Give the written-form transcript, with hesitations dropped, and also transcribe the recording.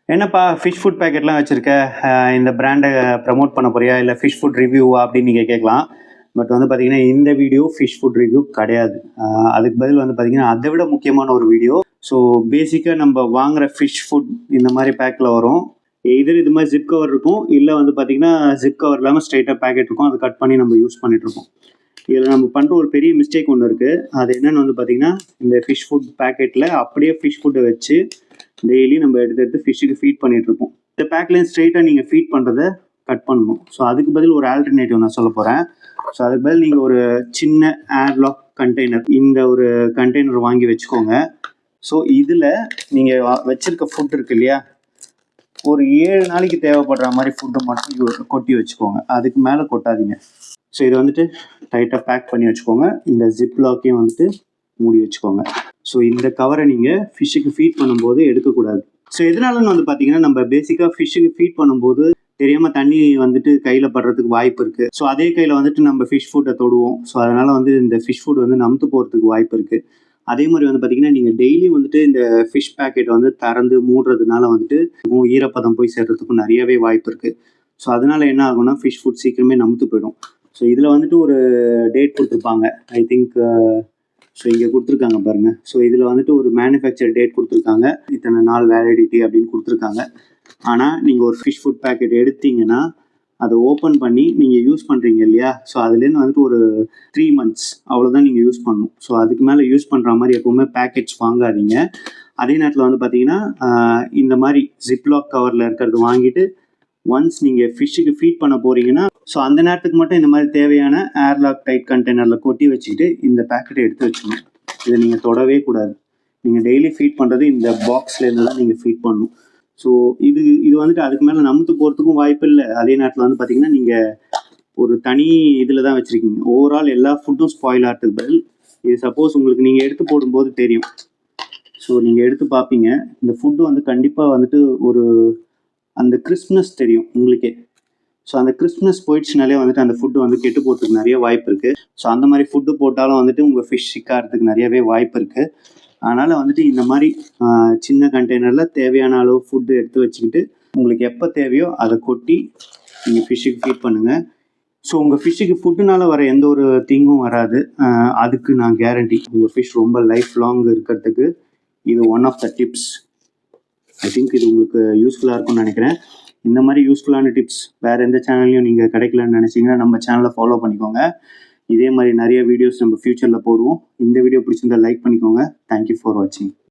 என்னப்பா fish food பேக்கெட்லாம் வச்சுருக்க, இந்த பிராண்டை ப்ரமோட் பண்ண போறியா, இல்லை ஃபிஷ் ஃபுட் ரிவ்யூவா அப்படின்னு நீங்கள் கேட்கலாம். பட் வந்து பார்த்தீங்கன்னா இந்த வீடியோ ஃபிஷ் ஃபுட் ரிவ்யூ கிடையாது. அதுக்கு பதில் வந்து பார்த்தீங்கன்னா அதை விட முக்கியமான ஒரு வீடியோ. ஸோ பேசிக்காக நம்ம வாங்குகிற ஃபிஷ் ஃபுட் இந்த மாதிரி பேக்கில் வரும். எதிர் இது மாதிரி ஜிப் கவர் இருக்கும், இல்லை வந்து பார்த்தீங்கன்னா ஜிப் கவர் இல்லாமல் ஸ்ட்ரைட்டாக பேக்கெட் இருக்கும். அதை கட் பண்ணி நம்ம யூஸ் பண்ணிகிட்ருக்கோம். இதில் நம்ம பண்ணுற ஒரு பெரிய மிஸ்டேக் ஒன்று இருக்குது. அது என்னென்னு வந்து பார்த்தீங்கன்னா, இந்த ஃபிஷ் ஃபுட் பேக்கெட்டில் அப்படியே ஃபிஷ் ஃபுட்டை வச்சு டெய்லி நம்ம எடுத்து எடுத்து ஃபிஷ்ஷுக்கு ஃபீட் பண்ணிகிட்ருப்போம். இந்த பேக்லேயும் ஸ்ட்ரெயிட்டாக நீங்கள் ஃபீட் பண்ணுறதை கட் பண்ணணும். ஸோ அதுக்கு பதில் ஒரு ஆல்டர்னேட்டிவ் நான் சொல்ல போகிறேன். ஸோ அதுக்கு பதில் நீங்கள் ஒரு சின்ன ஏர்லாக் கண்டெய்னர், இந்த ஒரு கண்டெய்னர் வாங்கி வச்சுக்கோங்க. ஸோ இதில் நீங்கள் வச்சுருக்க ஃபுட் இருக்கு இல்லையா, ஒரு 7 நாளைக்கு தேவைப்படுற மாதிரி ஃபுட்டை மட்டும் கொட்டி வச்சுக்கோங்க. அதுக்கு மேலே கொட்டாதீங்க. ஸோ இதை வந்துட்டு டைட்டாக பேக் பண்ணி வச்சுக்கோங்க. இந்த ஜிப் லாக்கையும் வந்துட்டு மூடி வச்சுக்கோங்க. ஸோ இந்த கவரை நீங்கள் ஃபிஷ்ஷுக்கு ஃபீட் பண்ணும்போது எடுக்கக்கூடாது. ஸோ எதனாலன்னு வந்து பார்த்தீங்கன்னா, நம்ம பேசிக்காக ஃபிஷ்ஷுக்கு ஃபீட் பண்ணும்போது தெரியாமல் தண்ணி வந்துட்டு கையில் படுறதுக்கு வாய்ப்பு இருக்குது. ஸோ அதே கையில் வந்துட்டு நம்ம ஃபிஷ் ஃபுட்டை தொடுவோம். ஸோ அதனால் வந்து இந்த ஃபிஷ் ஃபுட் வந்து நமுத்து போகிறதுக்கு வாய்ப்பு இருக்குது. அதே மாதிரி வந்து பார்த்தீங்கன்னா, நீங்கள் டெய்லி வந்துட்டு இந்த ஃபிஷ் பேக்கெட் வந்து திறந்து மூடுறதுனால வந்துட்டு ஈரப்பதம் போய் சேர்றதுக்கும் நிறையவே வாய்ப்பு இருக்குது. ஸோ அதனால் என்ன ஆகும்னா, ஃபிஷ் ஃபுட் சீக்கிரமே நமுத்து போயிடும். ஸோ இதில் வந்துட்டு ஒரு டேட் கொடுத்துருப்பாங்க. ஐ திங்க் ஸோ இங்கே கொடுத்துருக்காங்க பாருங்கள். ஸோ இதில் வந்துட்டு ஒரு மேனுஃபேக்சர் டேட் கொடுத்துருக்காங்க, இத்தனை நாள் வேலிடிட்டி அப்படின்னு கொடுத்துருக்காங்க. ஆனால் நீங்கள் ஒரு ஃபிஷ் ஃபுட் பேக்கெட் எடுத்தீங்கன்னா அதை ஓப்பன் பண்ணி நீங்கள் யூஸ் பண்ணுறீங்க இல்லையா, ஸோ அதுலேருந்து வந்துட்டு ஒரு 3 months அவ்வளோதான் நீங்கள் யூஸ் பண்ணணும். ஸோ அதுக்கு மேலே யூஸ் பண்ணுற மாதிரி எப்போவுமே பேக்கெட்ஸ் வாங்காதீங்க. அதே நேரத்தில் வந்து பார்த்தீங்கன்னா, இந்த மாதிரி ஜிப்லாக் கவரில் இருக்கிறது வாங்கிட்டு ஒன்ஸ் நீங்கள் ஃபிஷ்ஷுக்கு ஃபீட் பண்ண போகிறீங்கன்னா, ஸோ அந்த நேரத்துக்கு மட்டும் இந்த மாதிரி தேவையான ஏர்லாக் டைட் கண்டெய்னரில் கொட்டி வச்சுக்கிட்டு இந்த பேக்கெட்டை எடுத்து வச்சுக்கணும். இதை நீங்கள் தொடவே கூடாது. நீங்கள் டெய்லி ஃபீட் பண்ணுறது இந்த பாக்ஸ்லேருந்து தான் நீங்கள் ஃபீட் பண்ணணும். ஸோ இது வந்துட்டு அதுக்கு மேலே நமுத்து போகிறதுக்கும் வாய்ப்பு இல்லை. அதே நேரத்தில் வந்து பார்த்தீங்கன்னா, நீங்கள் ஒரு தனி இதில் தான் வச்சுருக்கீங்க. ஓவரால் எல்லா ஃபுட்டும் ஸ்பாயில் ஆகிறதுக்கு பதில் இது சப்போஸ் உங்களுக்கு நீங்கள் எடுத்து போடும்போது தெரியும். ஸோ நீங்கள் எடுத்து பார்ப்பீங்க, இந்த ஃபுட்டு வந்து கண்டிப்பாக வந்துட்டு ஒரு அந்த கிறிஸ்ப்னஸ் தெரியும் உங்களுக்கே. ஸோ அந்த கிறிஸ்ப்னஸ் போயிடுச்சுனாலே வந்துட்டு அந்த ஃபுட்டு வந்து கெட்டு போகிறதுக்கு நிறைய வாய்ப்பு இருக்குது. ஸோ அந்த மாதிரி ஃபுட்டு போட்டாலும் வந்துட்டு உங்கள் ஃபிஷ் சிக்காகிறதுக்கு நிறையவே வாய்ப்பு இருக்குது. அதனால் வந்துட்டு இந்த மாதிரி சின்ன கண்டெய்னரில் தேவையான அளவு ஃபுட்டு எடுத்து வச்சுக்கிட்டு உங்களுக்கு எப்போ தேவையோ அதை கொட்டி நீங்கள் ஃபிஷ்ஷுக்கு ஃபீட் பண்ணுங்கள். ஸோ உங்கள் ஃபிஷ்ஷுக்கு ஃபுட்டுனால வர எந்த ஒரு தீங்கும் வராது. அதுக்கு நான் கேரண்டி. உங்கள் ஃபிஷ் ரொம்ப லைஃப் லாங் இருக்கிறதுக்கு இது one of the tips. I think இது உங்களுக்கு யூஸ்ஃபுல்லாக இருக்கும்னு நினைக்கிறேன். இந்த மாதிரி யூஸ்ஃபுல்லான டிப்ஸ் வேறு எந்த சேனல்லையும் நீங்கள் கிடைக்கலன்னு நினச்சிங்கன்னா நம்ம சேனலை ஃபாலோ பண்ணிக்கோங்க. இதே மாதிரி நிறைய வீடியோஸ் நம்ம ஃப்யூச்சரில் போடுவோம். இந்த வீடியோ பிடிச்சிருந்தா லைக் பண்ணிக்கோங்க. தேங்க்யூ ஃபார் வாட்சிங்.